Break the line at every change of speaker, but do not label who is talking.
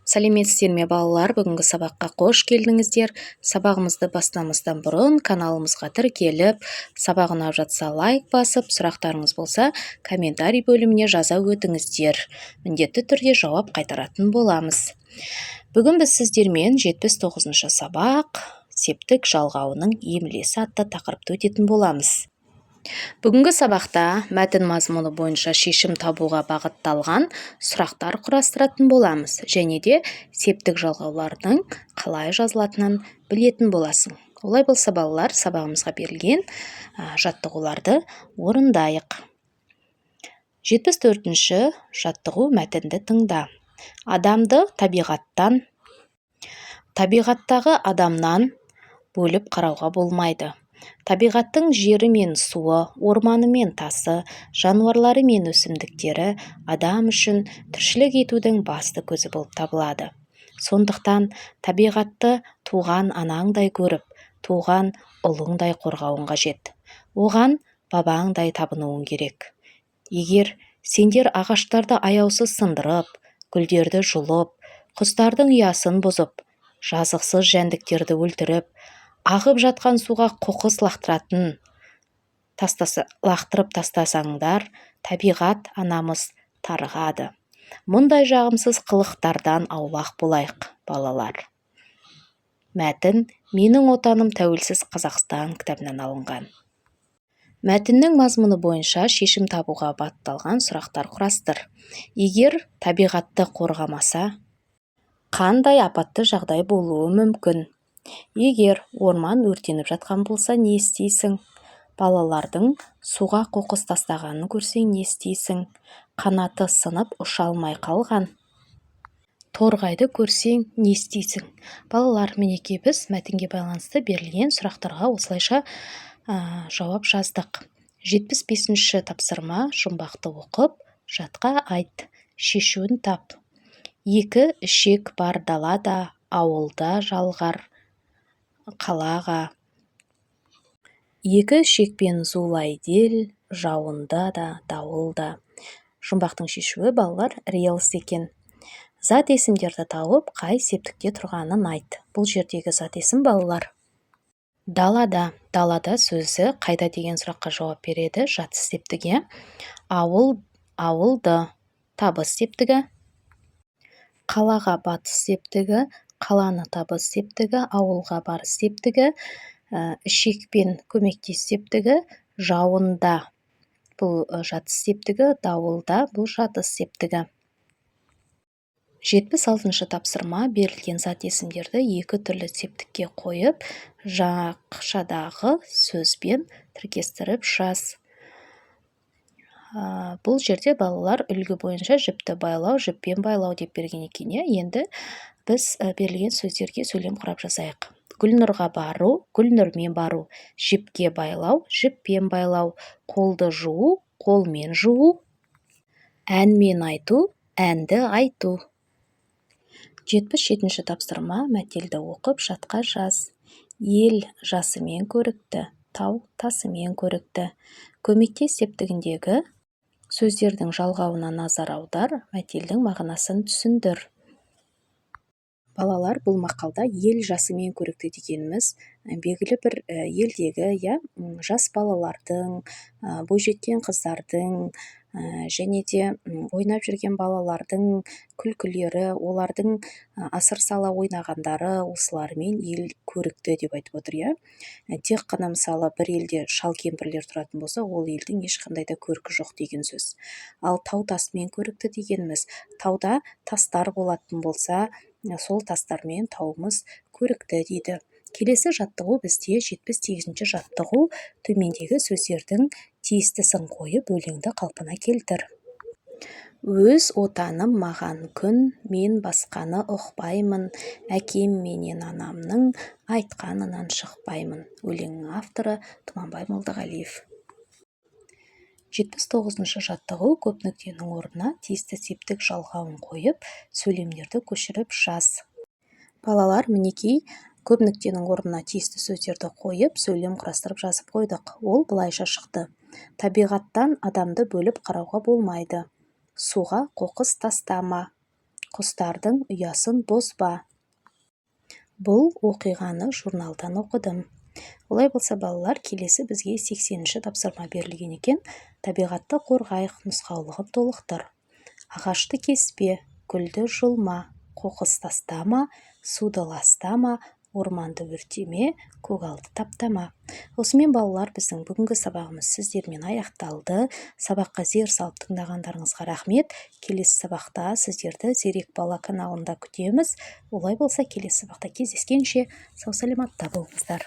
Сәлеметсіздер ме балалар, бүгінгі сабаққа қош келдіңіздер. Сабағымызды бастамастан бұрын каналымызға тіркеліп, сабақ ұнап жатса лайк басып, сұрақтарыңыз болса комментарий бөліміне жаза өтіңіздер. Міндетті түрде жауап қайтаратын боламыз. Бүгін біз сіздермен 79-шы сабақ септік жалғауының емлесі атты тақырыпты өтетін боламыз. Бүгінгі сабақта мәтін мазмұны бойынша шешім табуға бағытталған сұрақтар құрастыратын боламыз, және де септік жалғаулардың қалай жазылатынын білетін боласың. Олай болса балалар, сабағымызға берілген жаттығуларды орындайық. 74-ші жаттығу мәтінді тыңда. Адамды табиғаттағы адамнан бөліп қарауға болмайды. Табиғаттың жері мен суы, орманы мен тасы, жануарлары мен өсімдіктері адам үшін тіршілік етудің басты көзі болып табылады. Сондықтан табиғатты туған анаңдай көріп, туған ұлыңдай қорғауың қажет. Оған бабаңдай табынуың керек. Егер сендер ағаштарды аяусыз сындырып, гүлдерді жұлып, құстардың ұясын бұзып, жазықсыз жәндіктерді өлтіріп, ағып жатқан суға қоқыс лақтырып тастасаңдар, табиғат анамыз тарығады. Мұндай жағымсыз қылықтардан аулақ болайық, балалар. Мәтін «Менің отаным тәуелсіз Қазақстан» кітабынан алынған. Мәтіннің мазмұны бойынша шешім табуға бағытталған сұрақтар құрастыр. Егер табиғатты қорғамаса, қандай апатты жағдай болуы мүмкін? Егер орман өртеніп жатқан болса, не істейсің? Балалардың суға қоқыс тастағанын көрсең, не істейсің? Қанаты сынып ұша алмай қалған торғайды көрсең, не істейсің? Балалар, мінекей біз мәтінге байланысты берілген сұрақтарға осылайша жауап жаздық. 75-ші тапсырма: жұмбақты оқып, жатқа айт, шешуін тап. Екі ішек бар далада, ауылда жалғар қалаға. Екі ішекпен зулайды ел, жауында да, дауылда. Жұмбақтың шешуі балалар реалист екен. Зат есімдерді тауып, қай септікте тұрғанын айт. Бұл жердегі зат есім балалар далада. Далада сөзі қайда деген сұраққа жауап береді. Жатыс септігі. Ауылды табыс септігі. Қалаға батыс септігі. Қаланы табыс септігі. Ауылға барыс септігі. Ішекпен көмектес септігі. Жауында бұл жатыс септігі. Дауылда бұл жатыс септігі. 76-шы тапсырма: берілген зат есімдерді екі түрлі септікке қойып, жақшадағы сөзбен тіркестіріп жаз. Бұл жерде балалар үлгі бойынша жіпті байлау, жіппен байлау деп берген екен. Енді біз берілген сөздерге сөйлем құрап жазайық. Гүлнұрға бару, гүлнұрмен бару. Жіпке байлау, жіппен байлау. Қолды жуу, қолмен жуу. Әнмен айту, әнді айту. 77-ші тапсырма: мәтелді оқып, жатқа жаз. Ел жасымен көрікті, тау тасымен көрікті. Көмектес септігіндегі сөздердің жалғауына назар аудар, мәтелдің мағынасын түсіндір. Балалар, бұл мақалда ел жасымен көрікті дегеніміз белгілі бір елдегі жас балалардың, бойжеткен қыздардың және де ойнап жүрген балалардың күлкілері, олардың асыр сала ойнағандары, осылармен ел көрікті деп айтып отыр. Тек қана мысалы бір елде шал кемпірлер тұратын болса, ол елдің ешқандай да көркі жоқ деген сөз. Ал тау тасымен көрікті дегеніміз, тауда тастар болатын болса, сол тастармен тауымыз көрікті дейді. Келесі жаттығу бізде 78-ші жаттығу: төмендегі сөздердің тиістісін қойып, өлеңді қалпына келтір. Өз отаным маған күн, мен басқаны ұқпаймын, әкем менен анамның айтқанынан шықпаймын. Өлеңнің авторы Тұманбай Молдағалиев. 79-ші жаттығу: көп нүктенің орнына тиісті септік жалғауын қойып, сөйлемдерді көшіріп жаз. Балалар, мінекей көп нүктенің орнына тиісті сөздерді қойып, сөйлем құрастырып жазып қойдық. Ол былайша шықты: табиғаттан адамды бөліп қарауға болмайды. Суға қоқыс тастама. құстардың ұясын бозба. Бұл оқиғаны журналдан оқыдым. Олай болса балалар, келесі бізге 80-ші тапсырма берілген екен. Табиғатты қорғайық нұсқаулығын толықтыр. Ағашты кеспе, гүлді жұлма, қоқыс тастама, суды ластама, орманды өртеме, көгалды таптама. Осымен балалар, біздің бүгінгі сабағымыз сіздермен аяқталды. Сабаққа зер салып тыңдағандарыңызға рахмет. Келесі сабақта сіздерді Зерек бала каналында күтеміз. Олай болса, келесі сабақта кездескенше сау саламатта болыңыздар.